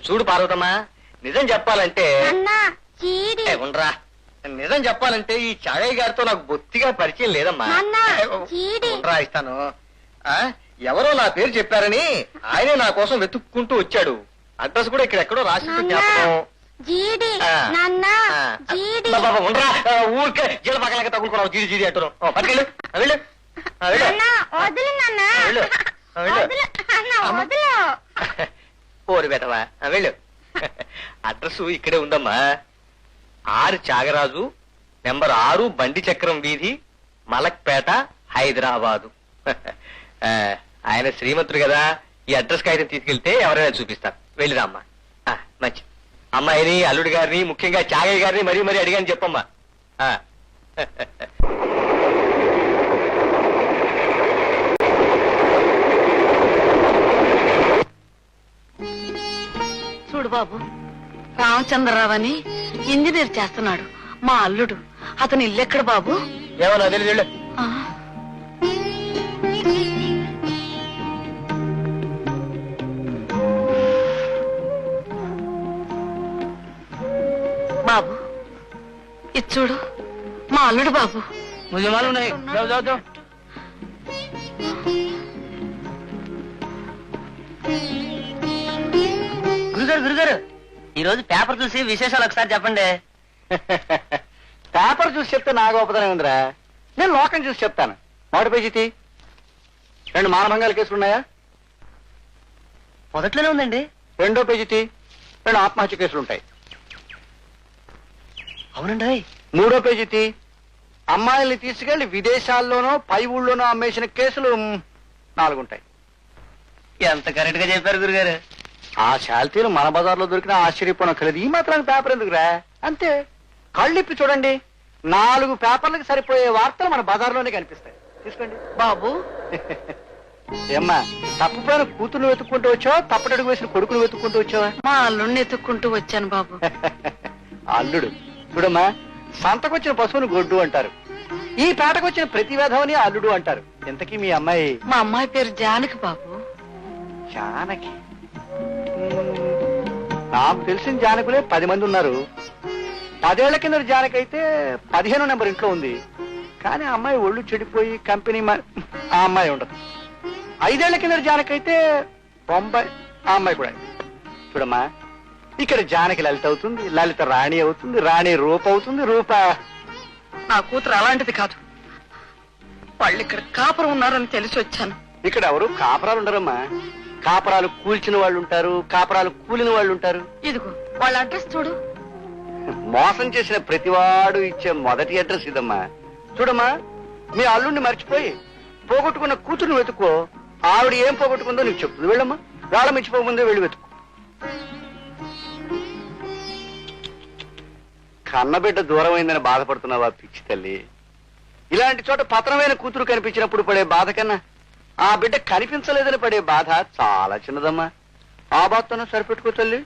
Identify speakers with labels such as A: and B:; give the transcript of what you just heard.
A: చూడు పార్వతమ్మా, నిజం చెప్పాలంటే ఉండరా, నిజం చెప్పాలంటే ఈ చాగయ్య గారితో నాకు బొత్తిగా పరిచయం లేదమ్మా. ఉండరా ఇస్తాను. ఎవరో నా పేరు చెప్పారని ఆయనే నా కోసం వెతుక్కుంటూ వచ్చాడు. అడ్రస్ కూడా ఇక్కడెక్కడో రాసి జ్ఞాపకం. ఉండరా, ఊరికే జీల పక్కలకి తగులుకున్నావు. జీడి జీడి అంటున్నావు. పట్టుకెళ్ళు, వెళ్ళు పోరు బెటవా, వెళ్ళు. అడ్రస్ ఇక్కడే ఉందమ్మా. 6 త్యాగరాజు, నెంబర్ 6 బండి చక్రం వీధి, మలక్పేట, హైదరాబాదు. ఆయన శ్రీమంతుడు కదా, ఈ అడ్రస్ కాగితం తీసుకెళ్తే ఎవరైనా చూపిస్తారు. వెళ్ళిరా అమ్మా. మంచి అమ్మాయిని, అల్లుడి గారిని, ముఖ్యంగా త్యాగయ్య గారిని మరీ మరీ అడిగాని చెప్పమ్మా.
B: చూడు బాబు, రామచంద్రరావు అని ఇంజనీర్ చేస్తున్నాడు మా అల్లుడు. అతని ఇల్లెక్కడ బాబు?
A: ఏమన్నా తెలియదు.
B: బాబు ఇది చూడు, మా అల్లుడు బాబు.
A: ముజమాలు ఉన్నాయి.
C: గురుగారు, ఈ రోజు పేపర్ చూసి విశేషాలు ఒకసారి చెప్పండి.
A: పేపర్ చూసి చెప్తే నా గొప్పతనం ఉందిరా. నేను లోకం చూసి చెప్తాను. మొదటి పేజీ 2 మానభంగాల కేసులు ఉన్నాయా?
C: మొదట్లోనే ఉందండి.
A: రెండో పేజీ 2 ఆత్మహత్య కేసులు ఉంటాయి.
C: అవునండి.
A: మూడో పేజీ అమ్మాయిల్ని తీసుకెళ్లి విదేశాల్లోనో పై ఊళ్ళోనో అమ్మేసిన కేసులు 4 ఉంటాయి.
C: ఎంత కరెక్ట్ గా చెప్పారు గురుగారు.
A: ఆ శాల్తీలు మన బజార్లో దొరికిన ఆశ్చర్యపోవడం కలిది. ఈ మాత్రానికి పేపర్ ఎందుకురా? అంతే, కళ్ళిప్పి చూడండి, 4 పేపర్లకు సరిపోయే వార్తలు మన బజార్లోనే కనిపిస్తాయి. తీసుకోండి
B: బాబు.
A: ఏమ్మా, తప్పుపోయిన కూతురు వెతుక్కుంటూ వచ్చావా, తప్పటడుగు వేసిన కొడుకును వెతుక్కుంటూ వచ్చావా?
B: మా అల్లుడిని ఎత్తుక్కుంటూ వచ్చాను బాబు.
A: అల్లుడు చూడమ్మా, సంతకొచ్చిన పశువుని గొడ్డు అంటారు. ఈ పేటకొచ్చిన ప్రతి వేధవని అల్లుడు అంటారు. ఇంతకీ మీ అమ్మాయి?
B: మా అమ్మాయి పేరు జానకి బాబు.
A: జానకి? నాకు తెలిసిన జానకులే 10 మంది ఉన్నారు. 10 ఏళ్ల కింద జానకి అయితే 15 నెంబర్ ఇంట్లో ఉంది. కానీ ఆ అమ్మాయి ఒళ్ళు చెడిపోయి కంపెనీ ఆ అమ్మాయి ఉండదు. 5 ఏళ్ల కింద జానకి అయితే బొంబాయి ఆ అమ్మాయి కూడా. చూడమ్మా, ఇక్కడ జానకి లలిత అవుతుంది, లలిత రాణి అవుతుంది, రాణి రూప అవుతుంది, రూప.
B: నా కూతురు అలాంటిది కాదు. వాళ్ళు ఇక్కడ కాపురం ఉన్నారని తెలిసి వచ్చాను.
A: ఇక్కడ ఎవరు కాపరాలు ఉండరమ్మా. కాపరాలు కూల్చిన వాళ్ళు ఉంటారు, కాపరాలు కూలిన వాళ్ళు ఉంటారు.
B: ఇదిగో వాళ్ళ అడ్రస్ చూడు.
A: మోసం చేసిన ప్రతివాడు ఇచ్చే మొదటి అడ్రస్ ఇదమ్మా. చూడమ్మా, మీ అల్లుడిని మర్చిపోయి పోగొట్టుకున్న కూతురుని వెతుక్కో. ఆవిడ ఏం పోగొట్టుకుందో నీకు చెప్తుంది. వెళ్ళమ్మా, వేళ మించిపోకముందే వెళ్ళి వెతుకు. కన్నబిడ్డ దూరమైందని బాధపడుతున్నావా పిచ్చి తల్లి? ఇలాంటి చోట పతనమైన కూతురు కనిపించినప్పుడు పడే బాధ కన్నా ఆ బిడ్డ కనిపించలేదని పడే బాధ చాలా చిన్నదమ్మా. ఆ బాధతోనే సరిపెట్టుకో తల్లి.